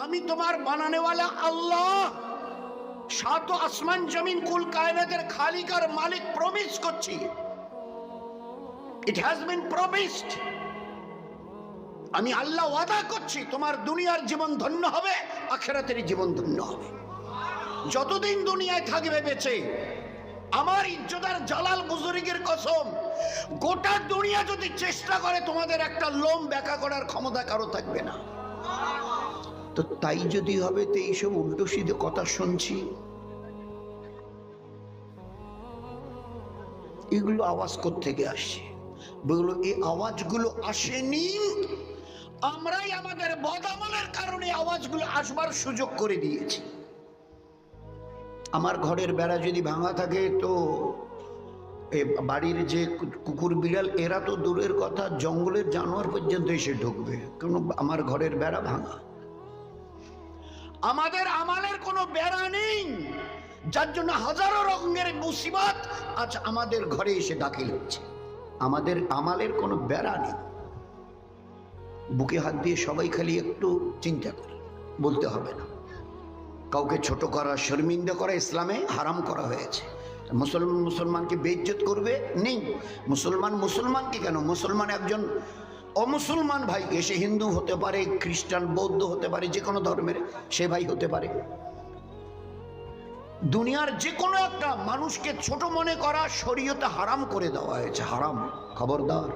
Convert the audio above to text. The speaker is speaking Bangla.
আমি তোমার বানানেওয়ালা আল্লাহ, সাত আসমান জমিন কুল কায়নাতের খালিক আর মালিক প্রমিস করছি, ইট হ্যাজ বিন প্রমিসড। আমি আল্লাহ ওয়াদা করছি তোমার দুনিয়ার জীবন ধন্য হবে, আখিরাতের জীবন ধন্য হবে। যতদিন দুনিয়ায় থাকবে বেঁচে, আমার ইজ্জত আর জালাল বুজুর্গের কসম, গোটা দুনিয়া যদি চেষ্টা করে তোমাদের একটা লোম ব্যাকা করার ক্ষমতা কারো থাকবে না। তো তাই যদি হবে, তো এইসব উল্টো সিধে কথা শুনছি, এগুলো আওয়াজ কোত্থেকে আসছে? বললো এই আওয়াজগুলো আসেনি, আমরাই আমাদের বদামলের কারণে আওয়াজগুলো আসবার সুযোগ করে দিয়েছি। আমার ঘরের বেড়া যদি ভাঙা থাকে, তো বাড়ির যে কুকুর বিড়াল এরা তো দূরের কথা, জঙ্গলের জানোয়ার পর্যন্ত এসে ঢুকবে, কারণ আমার ঘরের বেড়া ভাঙা। আমাদের আমালের কোনো বেড়া নেই, যার জন্য হাজারো রঙের মুসিবত আজ আমাদের ঘরে এসে দাখিল হচ্ছে। আমাদের আমালের কোনো বেড়া নেই। বুকে হাত দিয়ে সবাই খালি একটু চিন্তা করে, বলতে হবে না। কাউকে ছোট করা, শর্মিন্দা করা ইসলামে হারাম করা হয়েছে। মুসলমানকে বেইজ্জত করবে নেই। মুসলমানকে কেন, মুসলমান একজন অমুসলমান ভাই এসে হিন্দু হতে পারে, খ্রিস্টান, বৌদ্ধ হতে পারে, যে কোনো ধর্মের সে ভাই হতে পারে। দুনিয়ার যে কোনো একটা মানুষকে ছোট মনে করা শরীয়তে হারাম করে দেওয়া হয়েছে, হারাম, খবরদার।